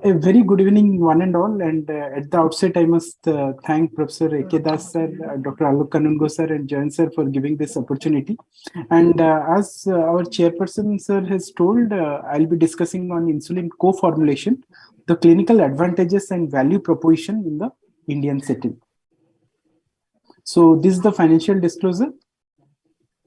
A very good evening, one and all. And at the outset, I must thank Professor A.K. Das sir, Dr. Alok Kanungo sir, and Jayan sir for giving this opportunity. And as our chairperson sir has told, I'll be discussing on insulin co-formulation, the clinical advantages and value proposition in the Indian setting. So this is the financial disclosure.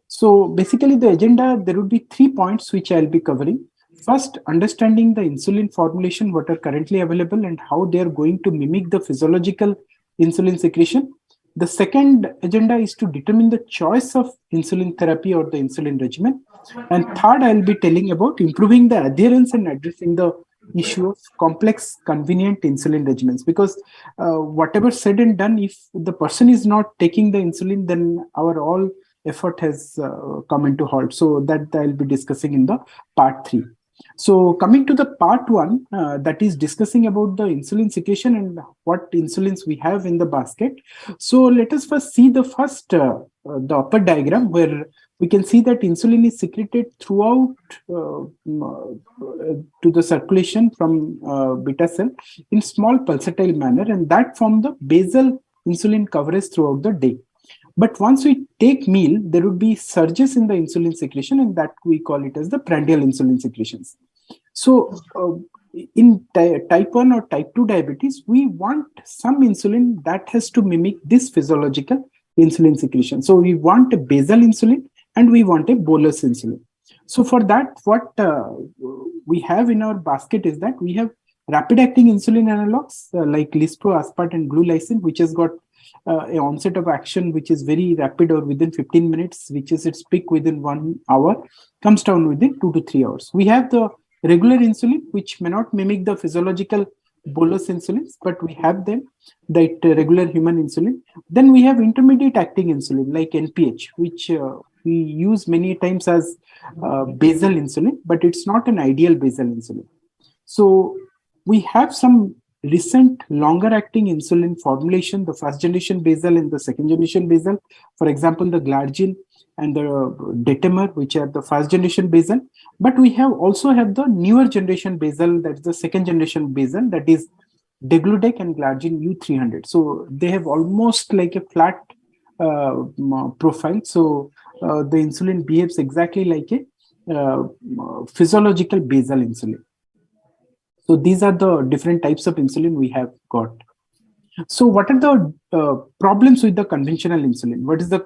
So basically the agenda, there would be 3 points which I'll be covering. First, understanding the insulin formulation, what are currently available and how they are going to mimic the physiological insulin secretion. The second agenda is to determine the choice of insulin therapy or the insulin regimen. And third, I'll be telling about improving the adherence and addressing the issue of complex, convenient insulin regimens. Because whatever said and done, if the person is not taking the insulin, then our all effort has come into halt. So that I'll be discussing in the part 3. So coming to the part 1, that is discussing about the insulin secretion and what insulins we have in the basket. So let us first see the the upper diagram, where we can see that insulin is secreted throughout to the circulation from beta cell in small pulsatile manner, and that form the basal insulin coverage throughout the day. But once we take meal, there would be surges in the insulin secretion, and that we call it as the prandial insulin secretions. So in type 1 or type 2 diabetes, we want some insulin that has to mimic this physiological insulin secretion. So we want a basal insulin and we want a bolus insulin. So for that, what we have in our basket is that we have rapid-acting insulin analogs like Lispro, Aspart, and Glulysin, which has got an onset of action which is very rapid or within 15 minutes, which is its peak within 1 hour, comes down within 2 to 3 hours. We have the regular insulin, which may not mimic the physiological bolus insulins, but we have them, that regular human insulin. Then we have intermediate acting insulin like NPH, which we use many times as basal insulin, but it's not an ideal basal insulin. So we have some recent longer acting insulin formulation, the first generation basal and the second generation basal. For example, the Glargine and the Detemer, which are the first generation basal. But we also have the newer generation basal, that's the second generation basal, that is Degludec and Glargine U300. So they have almost like a flat profile. So the insulin behaves exactly like a physiological basal insulin. So these are the different types of insulin we have got. So what are the problems with the conventional insulin? What is the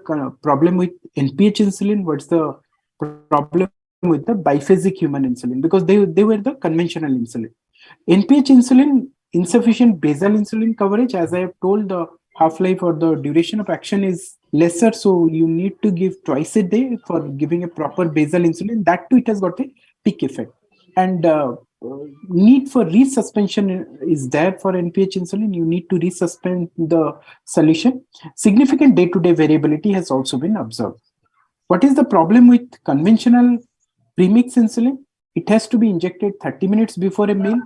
problem with NPH insulin? What's the problem with the biphasic human insulin? Because they were the conventional insulin. NPH insulin, insufficient basal insulin coverage. As I have told, the half-life or the duration of action is lesser. So you need to give twice a day for giving a proper basal insulin. That too, it has got a peak effect. And need for resuspension is there for NPH insulin. You need to resuspend the solution. Significant day-to-day variability has also been observed. What is the problem with conventional premix insulin? It has to be injected 30 minutes before a meal,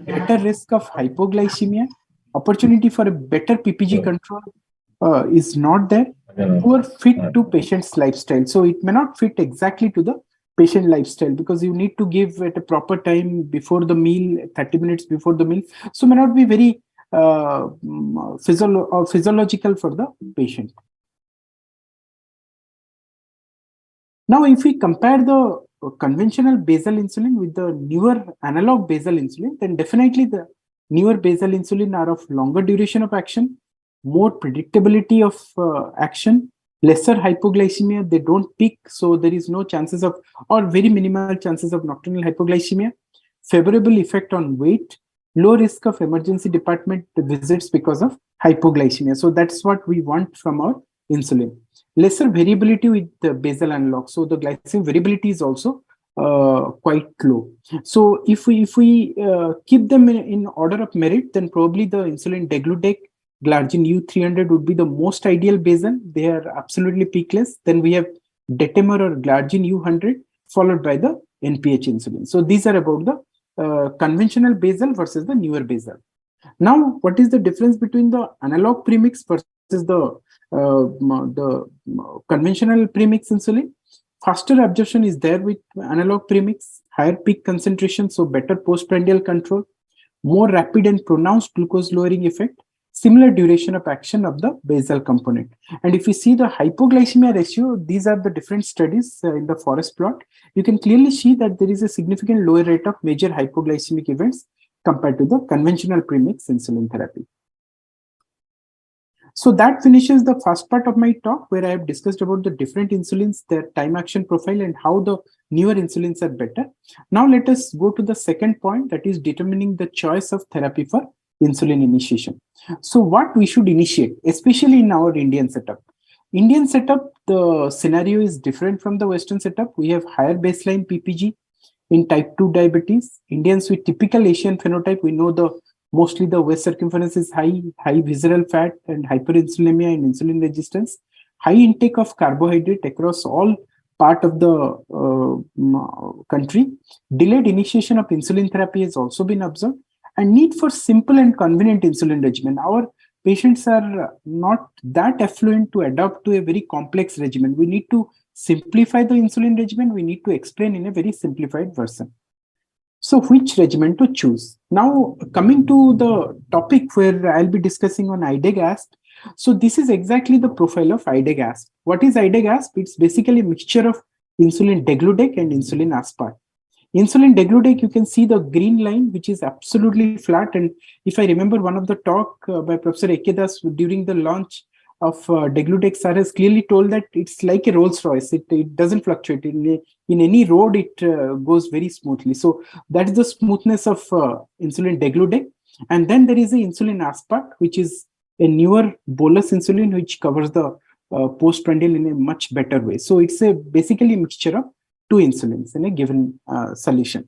better risk of hypoglycemia, opportunity for a better PPG control is not there, poor fit to patient's lifestyle. So it may not fit exactly to the patient lifestyle, because you need to give at a proper time before the meal, 30 minutes before the meal. So may not be very physiological for the patient. Now, if we compare the conventional basal insulin with the newer analog basal insulin, then definitely the newer basal insulin are of longer duration of action, more predictability of action, lesser hypoglycemia, they don't peak, so there is no chances of, or very minimal chances of nocturnal hypoglycemia, favorable effect on weight, low risk of emergency department visits because of hypoglycemia. So that's what we want from our insulin. Lesser variability with the basal analog. So the glycemic variability is also quite low. So if we keep them in order of merit, then probably the insulin Degludec, Glargine U300 would be the most ideal basal. They are absolutely peakless. Then we have Detemer or Glargine U100, followed by the NPH insulin. So these are about the conventional basal versus the newer basal. Now, what is the difference between the analog premix versus the conventional premix insulin? Faster absorption is there with analog premix, higher peak concentration, so better postprandial control. more rapid and pronounced glucose lowering effect, similar duration of action of the basal component. And if you see the hypoglycemia ratio, these are the different studies in the forest plot. You can clearly see that there is a significant lower rate of major hypoglycemic events compared to the conventional premix insulin therapy. So that finishes the first part of my talk, where I have discussed about the different insulins, their time action profile, and how the newer insulins are better. Now let us go to the second point, that is determining the choice of therapy for insulin initiation. So what we should initiate, especially in our Indian setup. Indian setup, the scenario is different from the Western setup. We have higher baseline PPG in type 2 diabetes. Indians with typical Asian phenotype, we know mostly the waist circumference is high visceral fat and hyperinsulinemia and insulin resistance, high intake of carbohydrate across all part of the country. Delayed initiation of insulin therapy has also been observed, and need for simple and convenient insulin regimen. Our patients are not that affluent to adapt to a very complex regimen. We need to simplify the insulin regimen. We need to explain in a very simplified version. So which regimen to choose? Now coming to the topic where I'll be discussing on IDEGASP. So this is exactly the profile of IDEGASP. What is IDEGASP? It's basically a mixture of insulin degludec and insulin aspart. Insulin degludec, you can see the green line, which is absolutely flat. And if I remember one of the talk by Professor Ekedas during the launch of degludec, sir has clearly told that it's like a Rolls Royce. It doesn't fluctuate. In any road, it goes very smoothly. So that is the smoothness of insulin degludec. And then there is the insulin aspart, which is a newer bolus insulin, which covers the postprandial in a much better way. So it's basically a mixture of two insulins in a given solution.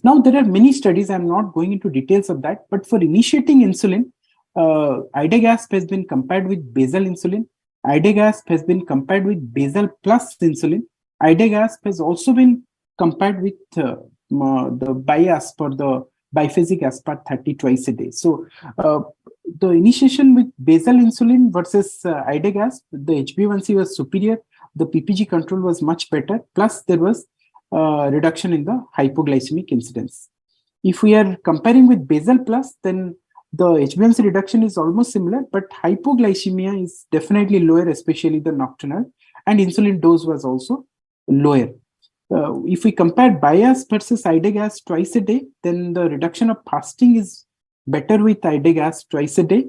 Now, there are many studies. I'm not going into details of that, but for initiating insulin, IDEGASP has been compared with basal insulin. IDEGASP has been compared with basal plus insulin. IDEGASP has also been compared with the BIASP or the biphasic aspart 30 twice a day. So the initiation with basal insulin versus IDEGASP, the HbA1c was superior. The PPG control was much better. Plus there was reduction in the hypoglycemic incidence. If we are comparing with basal plus, then the HbA1c reduction is almost similar, but hypoglycemia is definitely lower, especially the nocturnal, and insulin dose was also lower. If we compare BIAS versus IDEGASP twice a day, then the reduction of fasting is better with IDEGASP twice a day.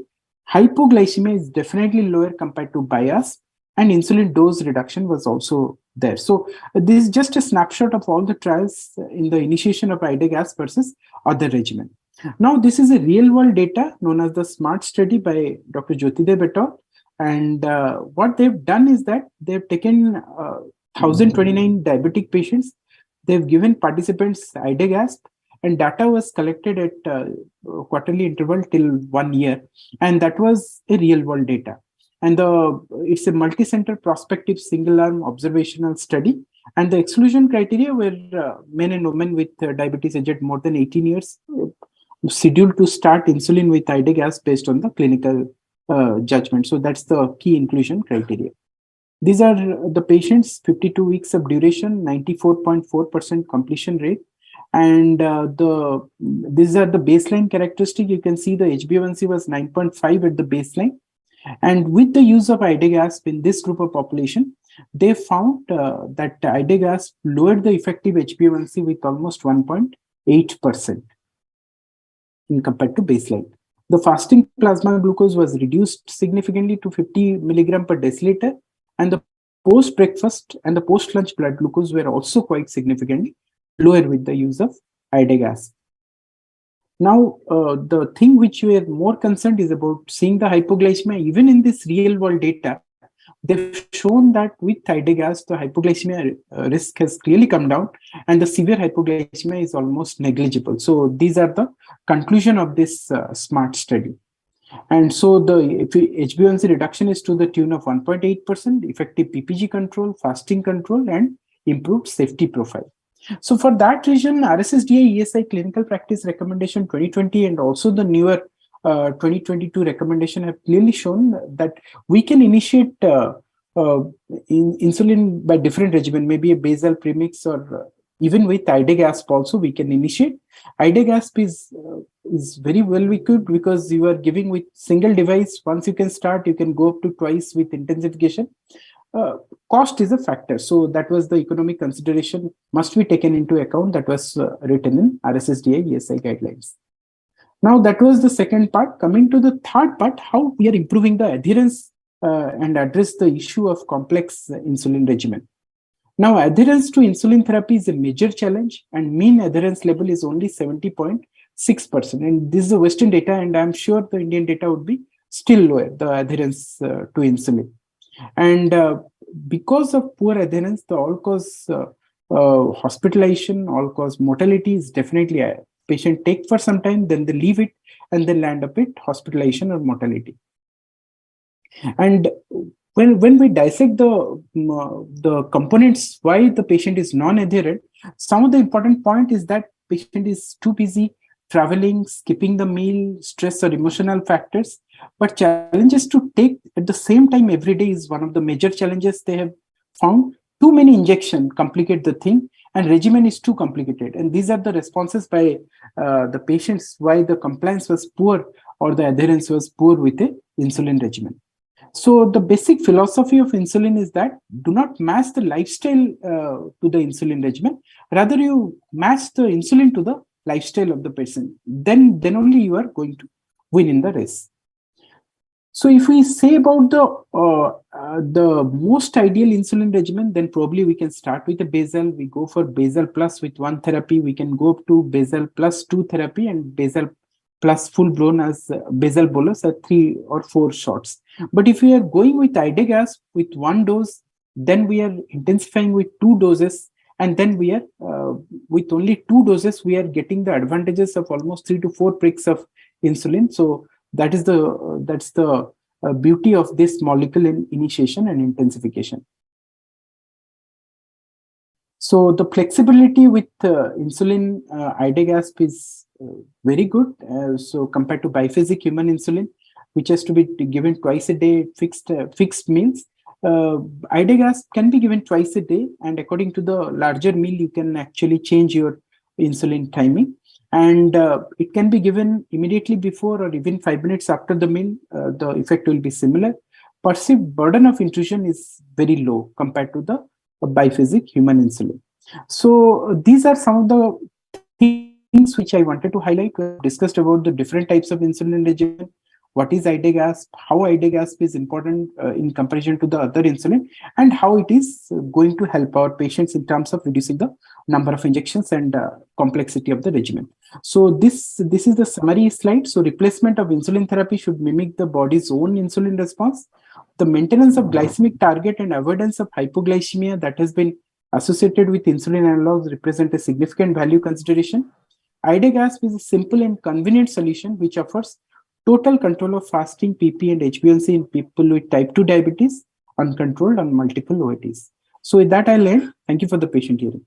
Hypoglycemia is definitely lower compared to BIAS, and insulin dose reduction was also there. So this is just a snapshot of all the trials in the initiation of IDEGASP versus other regimen. Now, this is a real-world data known as the SMART study by Dr. Jyotidev et al. And what they've done is that they've taken 1,029 diabetic patients. They've given participants IDEGASP, and data was collected at quarterly interval till 1 year. And that was a real-world data. And it's a multi-center prospective single-arm observational study. And the exclusion criteria were men and women with diabetes aged more than 18 years, scheduled to start insulin with IDEGASP based on the clinical judgment. So that's the key inclusion criteria. These are the patients, 52 weeks of duration, 94.4% completion rate. And these are the baseline characteristic. You can see the HbA1c was 9.5 at the baseline. And with the use of IDEGASP in this group of population, they found that IDEGASP lowered the effective HbA1c with almost 1.8% in compared to baseline. The fasting plasma glucose was reduced significantly to 50 milligram per deciliter, and the post-breakfast and the post-lunch blood glucose were also quite significantly lower with the use of IDEGASP. Now, the thing which we are more concerned is about seeing the hypoglycemia. Even in this real-world data, they've shown that with IDEGASP, the hypoglycemia risk has clearly come down, and the severe hypoglycemia is almost negligible. So these are the conclusion of this SMART study. And so the HbA1c reduction is to the tune of 1.8%, effective PPG control, fasting control, and improved safety profile. So for that reason, RSSDI ESI clinical practice recommendation 2020 and also the newer 2022 recommendation have clearly shown that we can initiate insulin by different regimen, maybe a basal premix or Even with IDEGASP also we can initiate. IDEGASP is very well equipped because you are giving with single device. Once you can start, you can go up to twice with intensification. Cost is a factor. So that was the economic consideration must be taken into account that was written in RSSDI ESI guidelines. Now that was the second part. Coming to the third part, how we are improving the adherence and address the issue of complex insulin regimen. Now adherence to insulin therapy is a major challenge and mean adherence level is only 70.6%. And this is the Western data, and I'm sure the Indian data would be still lower, the adherence to insulin. And because of poor adherence, the all-cause hospitalization, all-cause mortality is definitely a patient take for some time, then they leave it, and then land up with hospitalization or mortality. And when we dissect the components, why the patient is non-adherent, some of the important point is that patient is too busy traveling, skipping the meal, stress or emotional factors. But challenges to take at the same time every day is one of the major challenges they have found. Too many injections complicate the thing, and regimen is too complicated. And these are the responses by the patients why the compliance was poor or the adherence was poor with a insulin regimen. So the basic philosophy of insulin is that do not match the lifestyle to the insulin regimen. Rather, you match the insulin to the lifestyle of the person. Then only you are going to win in the race. So if we say about the most ideal insulin regimen, then probably we can start with a basal. We go for basal plus with one therapy. We can go up to basal plus 2 therapy and basal plus full blown as basal bolus at 3 or 4 shots. But if we are going with IDEGASP with 1 dose, then we are intensifying with 2 doses. And then we are with only 2 doses, we are getting the advantages of almost 3 to 4 pricks of insulin. So that's the beauty of this molecule in initiation and intensification. So the flexibility with insulin IDEGASP is very good. So compared to biphasic human insulin, which has to be given twice a day, fixed meals, IDEGASP can be given twice a day, and according to the larger meal, you can actually change your insulin timing. And it can be given immediately before or even 5 minutes after the meal. The effect will be similar. Perceived burden of infusion is very low compared to the biphasic human insulin. So these are some of the things which I wanted to highlight. We discussed about the different types of insulin regimen. What is IDEGASP, how IDEGASP is important in comparison to the other insulin, and how it is going to help our patients in terms of reducing the number of injections and complexity of the regimen. So this is the summary slide. So replacement of insulin therapy should mimic the body's own insulin response. The maintenance of glycemic target and avoidance of hypoglycemia that has been associated with insulin analogs represent a significant value consideration. IDEGASP is a simple and convenient solution which offers total control of fasting, PP, and HbA1c in people with type 2 diabetes, uncontrolled on multiple OATs. So with that, I'll end. Thank you for the patient hearing.